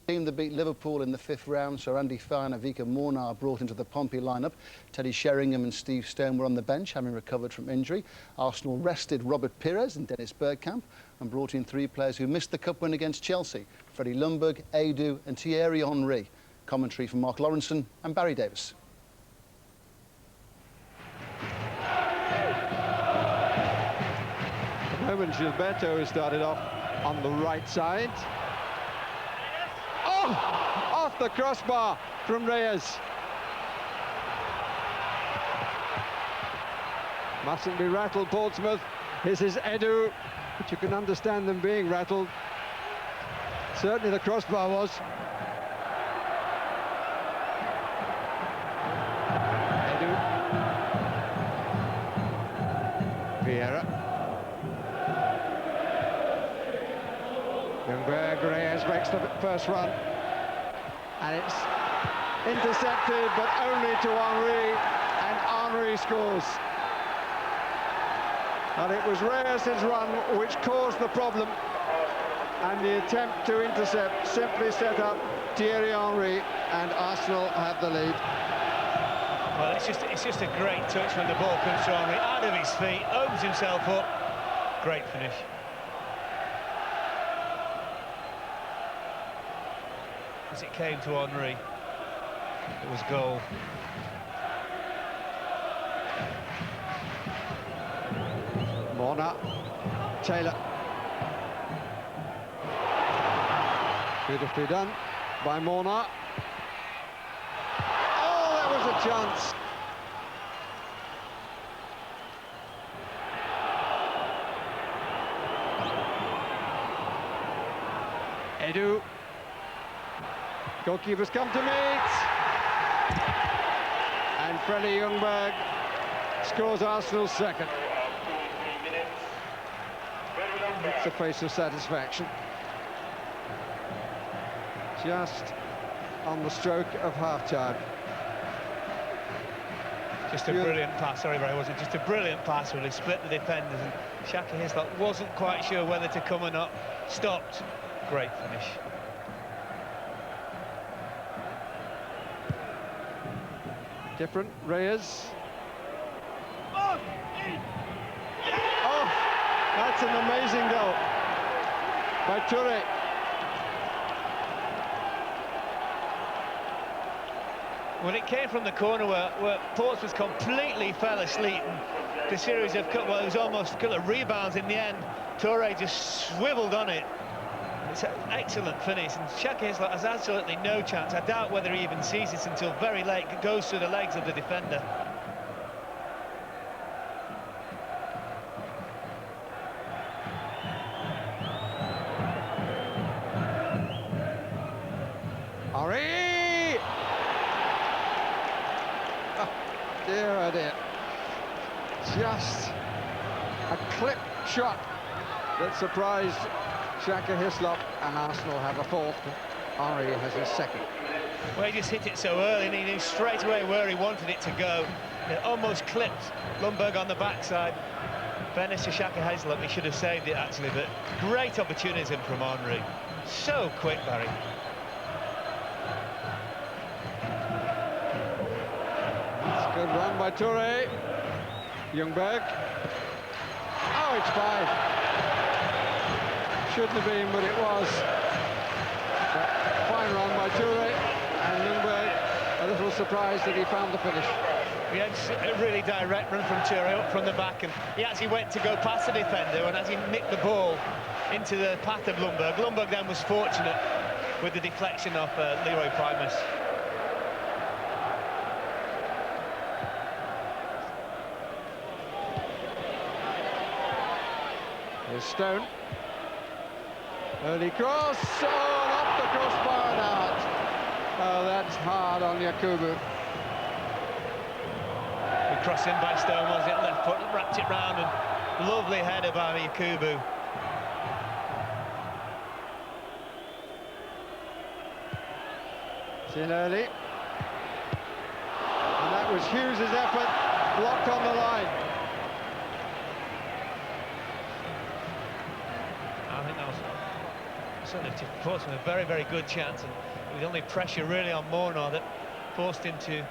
team that beat Liverpool in the 5th round, so Andy Fine and Vika Mornar brought into the Pompey lineup. Teddy Sheringham and Steve Stone were on the bench, having recovered from injury. Arsenal rested Robert Pires and Dennis Bergkamp and brought in 3 players who missed the cup win against Chelsea: Freddie Ljungberg, Edu and Thierry Henry. Commentary from Mark Lawrenson and Barry Davis. At the moment, Gilberto has started off on the right side. Oh! Off the crossbar from Reyes. Mustn't be rattled, Portsmouth. This is Edu, but you can understand them being rattled. Certainly the crossbar was. Edu. Vieira. Ljungberg, Reyes makes the first run. And it's intercepted, but only to Henry, and Henry scores. And it was Reyes' run which caused the problem, and the attempt to intercept simply set up Thierry Henry, and Arsenal have the lead. Well, it's just a great touch when the ball comes to Henry, out of his feet, opens himself up. Great finish. As it came to Henry, it was goal. Mornar, Taylor. Beautifully done by Mornar. Oh, that was a chance. Edu. Goalkeepers come to meet. And Freddie Ljungberg scores Arsenal's second. It's a face of satisfaction. Just on the stroke of half-time. Just a brilliant pass, sorry, Barry, wasn't it? Just a brilliant pass where they split the defenders, and Shaka Hislop wasn't quite sure whether to come or not. Stopped. Great finish. Different, Reyes. Oh, that's an amazing goal by Toure. Well, it came from the corner where Portsmouth completely fell asleep, and the series of, well, it was almost a couple of rebounds in the end. Toure just swiveled on it. It's an excellent finish, and Shaka Hislop has absolutely no chance. I doubt whether he even sees it until very late. It goes through the legs of the defender. Henry! Oh, dear, oh dear. Just a clip shot that surprised Shaka Hislop, and Arsenal have a fourth. Henry has his second. Well, he just hit it so early, and he knew straight away where he wanted it to go. It almost clipped Ljungberg on the backside. Fairness to Shaka Hislop, he should have saved it actually, but great opportunism from Henry. So quick, Barry. It's a good run by Toure. Ljungberg. Oh, it's 5. Shouldn't have been, but it was. But fine run by Toure, and Ljungberg a little surprised that he found the finish. He had a really direct run from Toure up from the back, and he actually went to go past the defender, and as he nicked the ball into the path of Ljungberg, Ljungberg then was fortunate with the deflection of Leroy Primus. Here's Stone. Early cross, oh, and off the crossbar and out. Oh, that's hard on Yakubu. Good cross in by Stone, was it? Left foot, wrapped it round, and lovely header by Yakubu. It's in early. And that was Hughes' effort, blocked on the line. I think that was certainly to Portsmouth a very, very good chance, and with only pressure really on Mornar that forced him to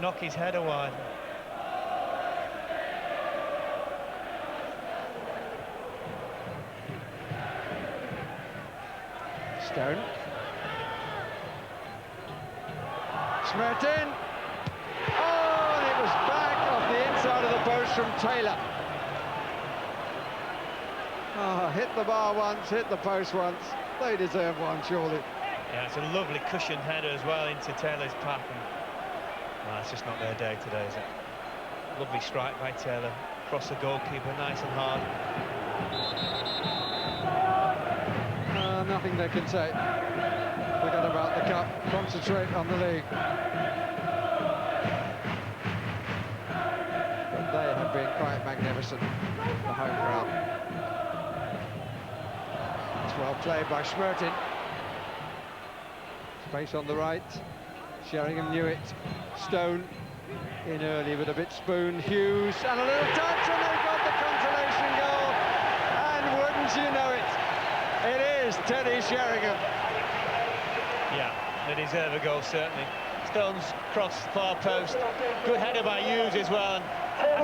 knock his header wide. Stone. Smertin. Oh, and it was back off the inside of the post from Taylor. Oh, hit the bar once, hit the post once. They deserve one, surely. Yeah, it's a lovely cushioned header as well into Taylor's path. And, it's just not their day today, is it? Lovely strike by Taylor. Across the goalkeeper, nice and hard. Nothing they can say. Forget about the cup, concentrate on the league. But they have been quite magnificent, the home crowd. It's well played by Smertin. Space on the right. Sheringham knew it. Stone in early with a bit spoon. Hughes and a little touch, and they got the consolation goal. And wouldn't you know it? It is Teddy Sheringham. Yeah, they deserve a goal, certainly. Stone's cross far post. Good header by Hughes as well. And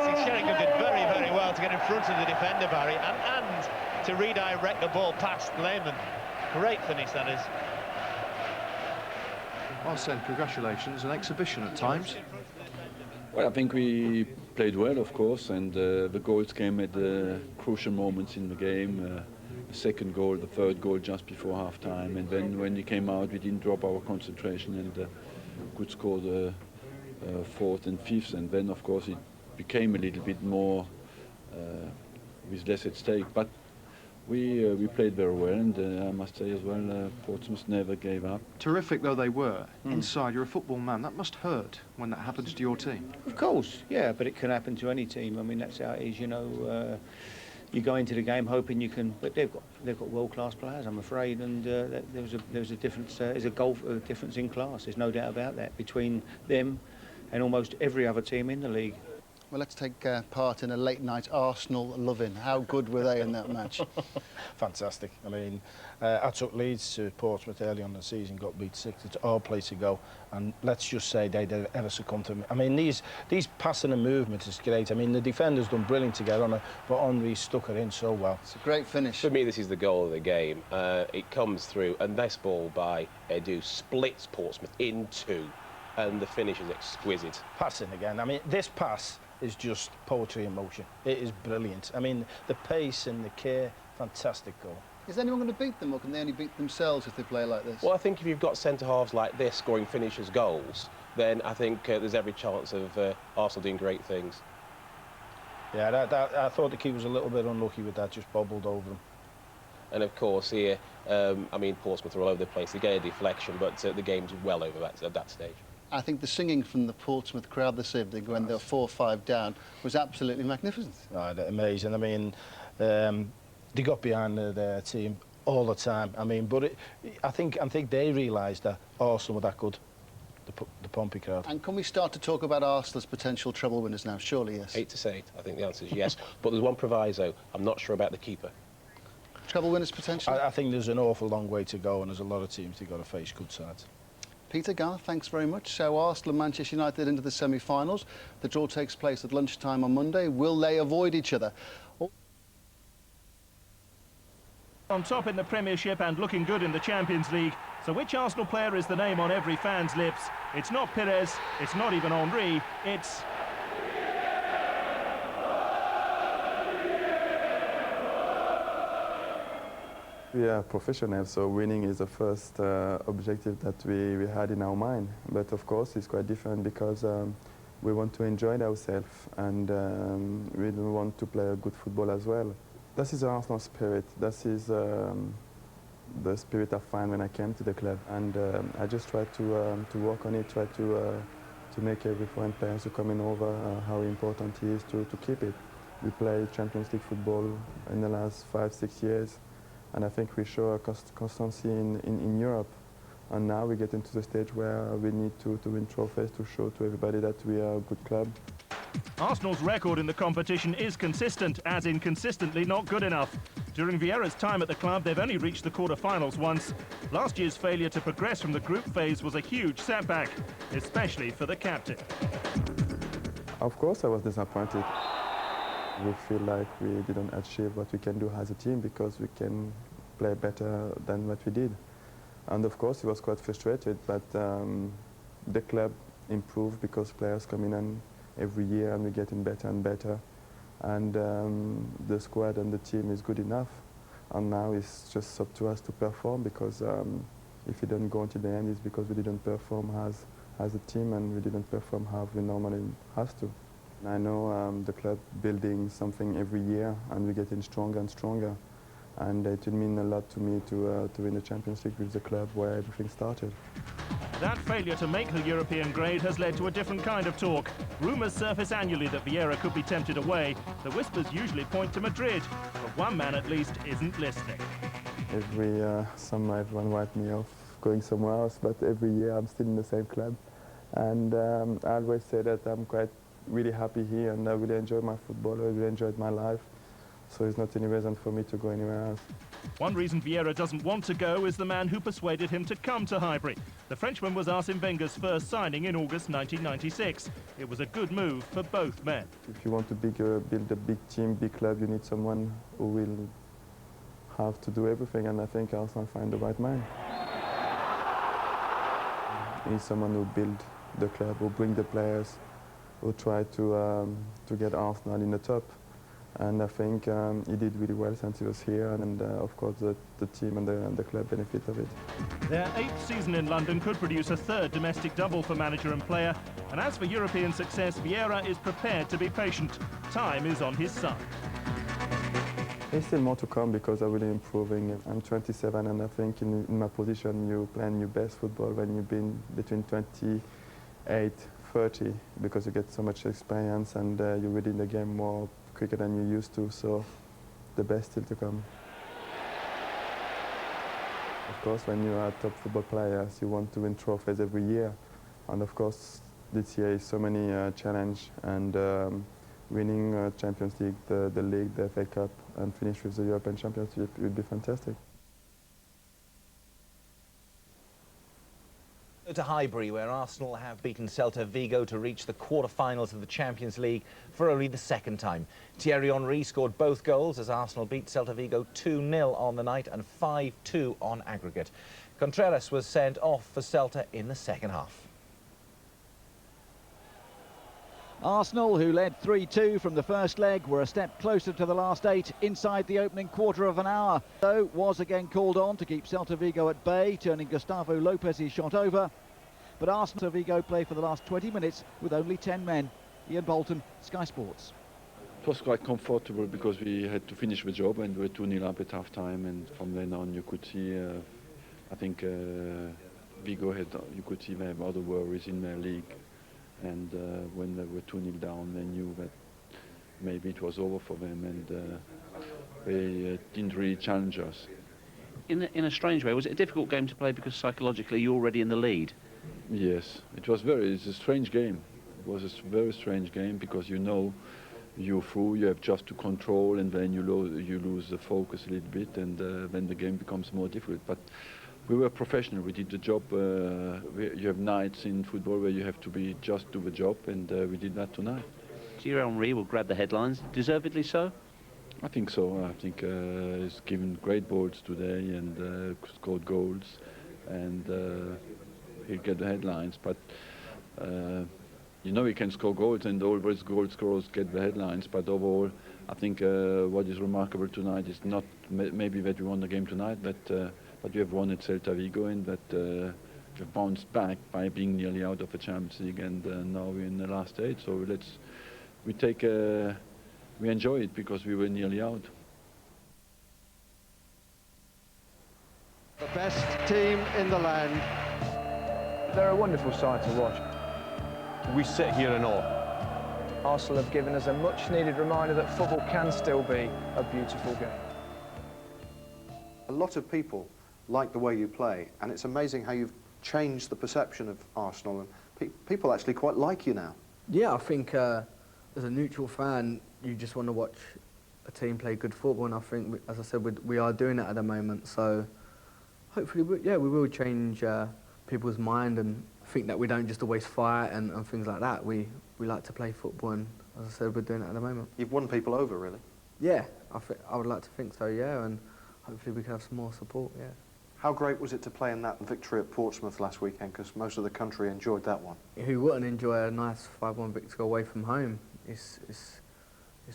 I think Sheringham did very, very well to get in front of the defender, Barry, and to redirect the ball past Lehmann. Great finish, that is. Arsene, congratulations. An exhibition at times. Well, I think we played well, of course, and the goals came at crucial moments in the game. The second goal, the third goal just before half-time, and then when we came out, we didn't drop our concentration and could score the fourth and fifth, and then, of course, it became a little bit more with less at stake. But we played very well, and I must say as well, Portsmouth never gave up. Terrific though they were, inside, you're a football man. That must hurt when that happens to your team. Of course, yeah, but it can happen to any team. I mean, that's how it is, you know. You go into the game hoping you can, but they've got world-class players, I'm afraid, and there's a difference. There's a difference in class. There's no doubt about that between them and almost every other team in the league. Well, let's take part in a late-night Arsenal loving. How good were they in that match? Fantastic. I mean, I took Leeds to Portsmouth early on in the season, got beat 6. It's our place to go, and let's just say they did ever succumb to me. I mean, these passing and movement is great. I mean, the defenders done brilliant to get on it, but Henry stuck it in so well. It's a great finish. For me, this is the goal of the game. It comes through, and this ball by Edu splits Portsmouth in two, and the finish is exquisite. Passing again. I mean, this pass is just poetry in motion. It is brilliant. I mean, the pace and the care, fantastic goal. Is anyone going to beat them, or can they only beat themselves if they play like this? Well, I think if you've got centre-halves like this scoring finishers' goals, then I think there's every chance of Arsenal doing great things. Yeah, I thought the keeper was a little bit unlucky with that, just bobbled over him. And of course here, I mean, Portsmouth are all over the place. They get a deflection, but the game's well over at that stage. I think the singing from the Portsmouth crowd this evening when they were 4-5 down was absolutely magnificent. Oh, amazing. I mean, they got behind their team all the time. I mean, but I think they realised that Arsenal were that good, the Pompey crowd. And can we start to talk about Arsenal's potential treble winners now? Surely, yes. I hate to say it, I think the answer is yes. But there's one proviso. I'm not sure about the keeper. Treble winners potential? I think there's an awful long way to go, and there's a lot of teams they've got to face good sides. Peter, Garth, thanks very much. So Arsenal and Manchester United into the semi-finals. The draw takes place at lunchtime on Monday. Will they avoid each other? On top in the Premiership and looking good in the Champions League. So which Arsenal player is the name on every fan's lips? It's not Pires, it's not even Henry, it's... We are professionals, so winning is the first objective that we had in our mind. But of course, it's quite different because we want to enjoy ourselves and we want to play good football as well. This is the Arsenal spirit. This is the spirit I find when I came to the club, and I just try to work on it, try to make every foreign player to coming over how important it is to keep it. We play Champions League football in the last 5-6 years. And I think we show a constancy in Europe. And now we get into the stage where we need to win trophies to show to everybody that we are a good club. Arsenal's record in the competition is consistent, as in consistently not good enough. During Vieira's time at the club, they've only reached the quarter-finals once. Last year's failure to progress from the group phase was a huge setback, especially for the captain. Of course I was disappointed. We feel like we didn't achieve what we can do as a team because we can play better than what we did. And of course he was quite frustrated, but the club improved because players come in and every year and we're getting better and better. And the squad and the team is good enough. And now it's just up to us to perform because if we don't go into the end, it's because we didn't perform as a team and we didn't perform how we normally have to. And I know the club building something every year and we're getting stronger and stronger. And it would mean a lot to me to win the Champions League with the club where everything started. That failure to make the European grade has led to a different kind of talk. Rumours surface annually that Vieira could be tempted away. The whispers usually point to Madrid, but one man at least isn't listening. Every summer everyone writes me off going somewhere else, but every year I'm still in the same club. And I always say that I'm quite really happy here and I really enjoy my football, I really enjoyed my life. So there's not any reason for me to go anywhere else. One reason Vieira doesn't want to go is the man who persuaded him to come to Highbury. The Frenchman was Arsene Wenger's first signing in August 1996. It was a good move for both men. If you want to build a big team, big club, you need someone who will have to do everything, and I think Arsene find the right man. He's someone who build the club, who bring the players, who try to get Arsenal in the top. And I think he did really well since he was here, and of course the team and the club benefit of it. Their 8th season in London could produce a 3rd domestic double for manager and player. And as for European success, Vieira is prepared to be patient. Time is on his side. There's still more to come because I'm really improving. I'm 27 and I think in my position you play your best football when you've been between 28, 30 because you get so much experience and you're reading the game more quicker than you used to, so the best still to come. Of course, when you are top football players, you want to win trophies every year. And of course, this year is so many challenge and winning Champions League, the League, the FA Cup, and finish with the European Championship would be fantastic. To Highbury, where Arsenal have beaten Celta Vigo to reach the quarter-finals of the Champions League for only the 2nd time. Thierry Henry scored both goals as Arsenal beat Celta Vigo 2-0 on the night and 5-2 on aggregate. Contreras was sent off for Celta in the 2nd half. Arsenal, who led 3-2 from the first leg, were a step closer to the last 8 inside the opening quarter of an hour. Though was again called on to keep Celta Vigo at bay, turning Gustavo Lopez's shot over. But Arsenal Vigo play for the last 20 minutes with only 10 men. Ian Bolton, Sky Sports. It was quite comfortable because we had to finish the job and we were 2-0 up at half time, and from then on you could see, I think Vigo had, you could see they have other worries in their league. And when they were 2-0 down, they knew that maybe it was over for them, and they didn't really challenge us. In a strange way, was it a difficult game to play because psychologically you're already in the lead? Yes, it's a strange game. It was a very strange game because you know you're through, you have just to control, and then you lose the focus a little bit, and then the game becomes more difficult. But we were professional, we did the job. You have nights in football where you have to just do the job, and we did that tonight. Thierry Henry will grab the headlines, deservedly so? I think so. I think he's given great balls today and scored goals, and he'll get the headlines. But you know he can score goals, and always goal scorers get the headlines. But overall, I think what is remarkable tonight is not maybe that we won the game tonight, but we have won at Celta Vigo, and that we've bounced back by being nearly out of the Champions League, and now we're in the last 8. So we enjoy it because we were nearly out. The best team in the land. They're a wonderful sight to watch. We sit here in awe. Arsenal have given us a much-needed reminder that football can still be a beautiful game. A lot of people like the way you play, and it's amazing how you've changed the perception of Arsenal, and people actually quite like you now. Yeah, I think as a neutral fan, you just want to watch a team play good football, and I think, as I said, we are doing that at the moment. So hopefully, we will change people's mind and think that we don't just always fight and things like that. We like to play football, and as I said, we're doing it at the moment. You've won people over, really? Yeah, I would like to think so, yeah, and hopefully we can have some more support, yeah. How great was it to play in that victory at Portsmouth last weekend, because most of the country enjoyed that one? Who wouldn't enjoy a nice 5-1 victory away from home? It's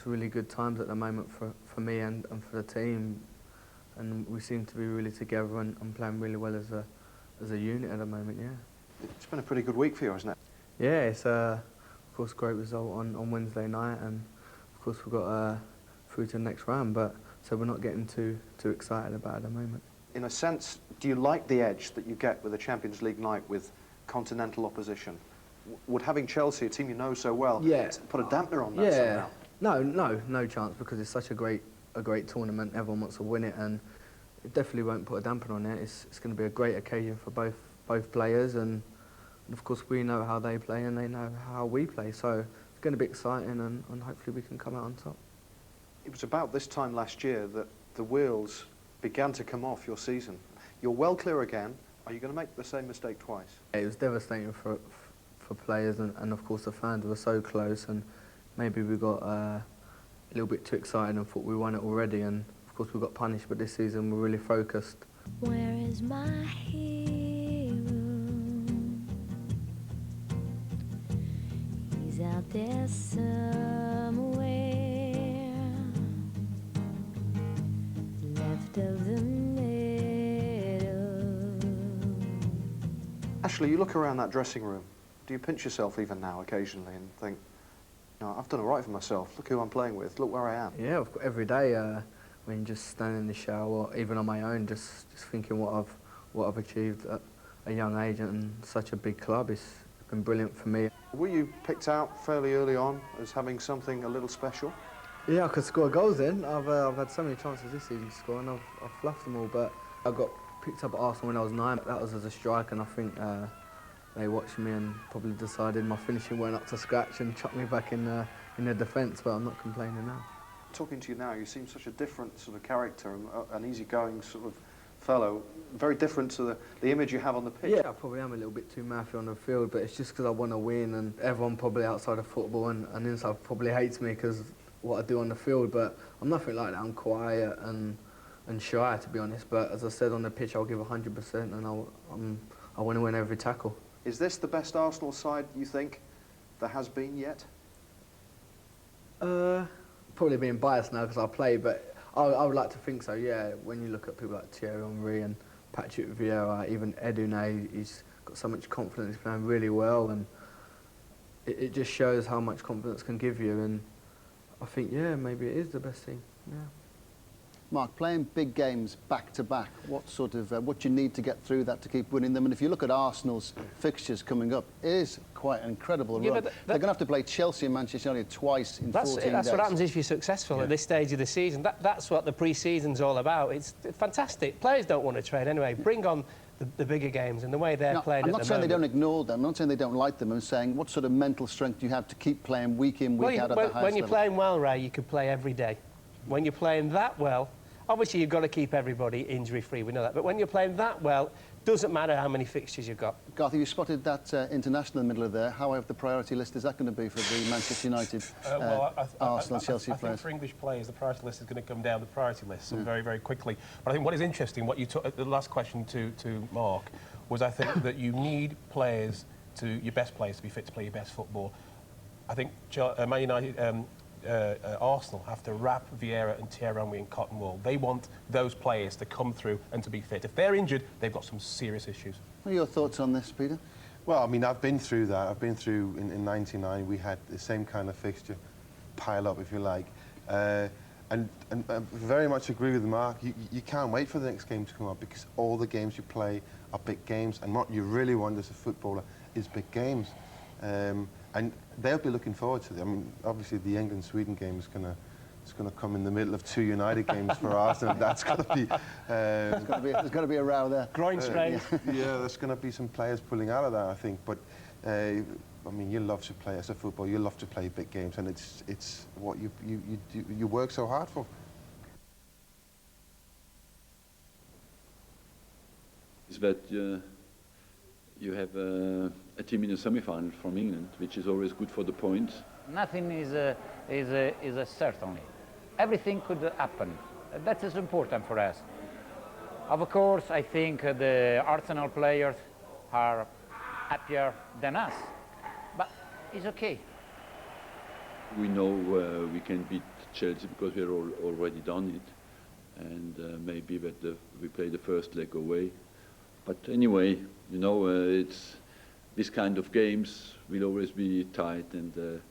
really good times at the moment for me and for the team, and we seem to be really together and playing really well as a unit at the moment, yeah. It's been a pretty good week for you, hasn't it? Yeah, it's of course a great result on Wednesday night, and of course we've got through to the next round, but so we're not getting too excited about it at the moment. In a sense, do you like the edge that you get with a Champions League night with continental opposition? Would having Chelsea, a team you know so well, put a dampener on that somehow? No chance, because it's such a great tournament. Everyone wants to win it, and it definitely won't put a dampener on it. It's going to be a great occasion for both players, and of course we know how they play and they know how we play. So it's going to be exciting, and hopefully we can come out on top. It was about this time last year that the wheels began to come off your season. You're well clear again. Are you going to make the same mistake twice? It was devastating for players, and of course the fans were so close, and maybe we got a little bit too excited and thought we won it already, and of course we got punished, but this season we're really focused. Where is my hero? He's out there somewhere, left of the meadow. Ashley, you look around that dressing room. Do you pinch yourself even now occasionally and think, no, I've done all right for myself. Look who I'm playing with. Look where I am. Yeah, every day when just standing in the shower, even on my own, just thinking what I've achieved at a young age and such a big club. It's been brilliant for me. Were you picked out fairly early on as having something a little special? Yeah, I could score goals in. I've had so many chances this season to score, and I've fluffed them all. But I got picked up at Arsenal when I was 9. That was as a striker, and I think they watched me and probably decided my finishing weren't up to scratch and chucked me back in the defence. But I'm not complaining now. Talking to you now, you seem such a different sort of character, an easygoing sort of fellow, very different to the image you have on the pitch. Yeah, I probably am a little bit too mouthy on the field, but it's just because I want to win, and everyone probably outside of football and inside probably hates me because what I do on the field, but I'm nothing like that. I'm quiet and shy, to be honest, but as I said, on the pitch I'll give 100%, and I want to win every tackle. Is this the best Arsenal side, you think, there has been yet? Probably being biased now because I play, but I would like to think so, yeah. When you look at people like Thierry Henry and Patrick Vieira, even Edune, he's got so much confidence, he's playing really well, and it just shows how much confidence can give you, and I think, yeah, maybe it is the best team, yeah. Mark, playing big games back to back, what sort of what you need to get through that to keep winning them? And if you look at Arsenal's fixtures coming up, it is quite an incredible run. They're going to have to play Chelsea and Manchester United twice in 14 days. That's what happens if you're successful at this stage of the season. That's what the pre-season's all about. It's fantastic. Players don't want to train anyway. Bring on the bigger games, and the way they're playing I'm not saying they don't ignore them. I'm not saying they don't like them. I'm saying what sort of mental strength do you have to keep playing week in, week out at the highest level? When you're playing well, Ray, you could play every day. When you're playing that well, obviously you've got to keep everybody injury-free, we know that. But when you're playing that well, doesn't matter how many fixtures you've got. Garth, you spotted that international in the middle of there. How have the priority list is that going to be for the Manchester United, Arsenal, Chelsea players? I think for English players, the priority list is going to come down the priority list very, very quickly. But I think what is interesting, what you took the last question to Mark, was I think that you need players your best players to be fit to play your best football. I think Man United, Arsenal have to wrap Vieira and Thierry Henry in cotton wool. They want those players to come through and to be fit. If they're injured, they've got some serious issues. What are your thoughts on this, Peter? Well, I mean, I've been through that. I've been through, in '99, we had the same kind of fixture, pile up, if you like. And very much agree with Mark. You can't wait for the next game to come up because all the games you play are big games, and what you really want as a footballer is big games. And they'll be looking forward to it. I mean, obviously the England-Sweden game is going to come in the middle of 2 United games for Arsenal. That's going to be... there's going to be a row there. Groin strain. Yeah, there's going to be some players pulling out of that, I think. But I mean, you love to play as a football. You love to play big games, and it's what you work so hard for. Is that you have a team in the semi-final from England, which is always good for the points. Nothing is a certainty. Everything could happen. That is important for us. Of course, I think the Arsenal players are happier than us, but it's okay. We know we can beat Chelsea because we're already done it, and maybe that we play the first leg away. But anyway, you know, it's this kind of games will always be tight, and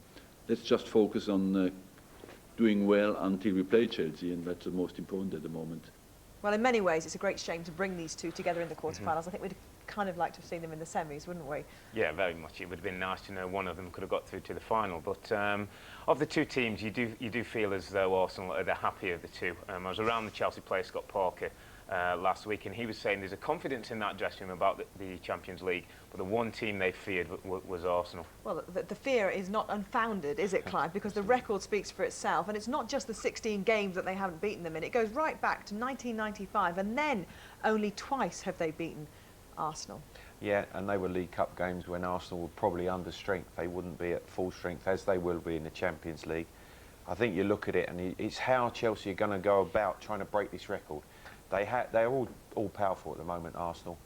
let's just focus on doing well until we play Chelsea, and that's the most important at the moment. Well, in many ways, it's a great shame to bring these two together in the quarterfinals. I think we'd kind of like to have seen them in the semis, wouldn't we? Yeah, very much. It would have been nice to know one of them could have got through to the final. But of the two teams, you do feel as though Arsenal are the happier of the two. I was around the Chelsea player, Scott Parker, last week, and he was saying there's a confidence in that dressing room about the Champions League, but the one team they feared was Arsenal. Well, the fear is not unfounded, is it, Clive? Because the record speaks for itself, and it's not just the 16 games that they haven't beaten them in. It goes right back to 1995, and then only twice have they beaten Arsenal. Yeah, and they were League Cup games when Arsenal were probably under strength. They wouldn't be at full strength as they will be in the Champions League. I think you look at it, and it's how Chelsea are going to go about trying to break this record. They're all powerful at the moment, Arsenal.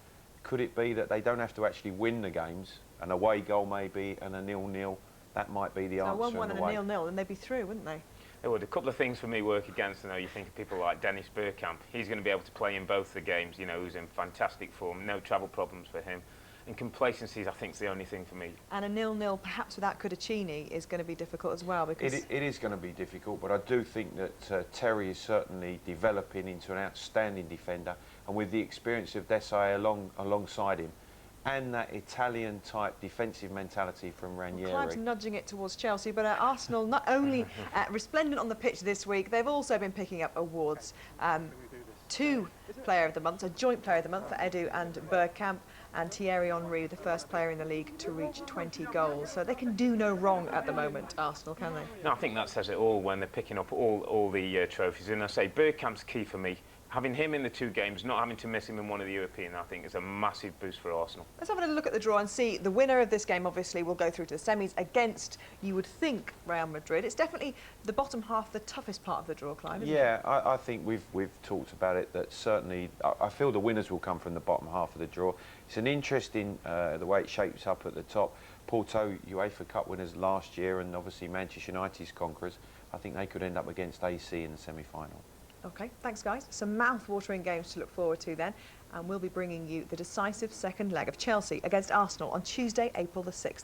Could it be that they don't have to actually win the games? An away goal maybe, and a 0-0. That might be the answer. 1-1 and a 0-0, and they'd be through, wouldn't they? It would. A couple of things for me work against. You know, you think of people like Dennis Bergkamp. He's going to be able to play in both the games. You know, he's in fantastic form. No travel problems for him. And complacency, I think, is the only thing for me. And a 0-0, perhaps without Kudachini, is going to be difficult as well. Because it is going to be difficult, but I do think that Terry is certainly developing into an outstanding defender, and with the experience of Desai alongside him, and that Italian-type defensive mentality from Ranieri. Well, Clive's nudging it towards Chelsea, but Arsenal not only resplendent on the pitch this week, they've also been picking up awards. 2 Player of the Month, a joint Player of the Month for Edu and Bergkamp, and Thierry Henry, the first player in the league to reach 20 goals. So they can do no wrong at the moment, Arsenal, can they? No, I think that says it all when they're picking up all the trophies. And I say Bergkamp's key for me. Having him in the 2 games, not having to miss him in one of the European, I think is a massive boost for Arsenal. Let's have a look at the draw and see. The winner of this game, obviously, will go through to the semis against, you would think, Real Madrid. It's definitely the bottom half, the toughest part of the draw, Clive, isn't it? I think we've talked about it, that certainly I feel the winners will come from the bottom half of the draw. It's an interesting, the way it shapes up at the top. Porto, UEFA Cup winners last year, and obviously Manchester United's conquerors. I think they could end up against AC in the semi-final. OK, thanks, guys. Some mouth-watering games to look forward to then. And we'll be bringing you the decisive second leg of Chelsea against Arsenal on Tuesday, April the 6th.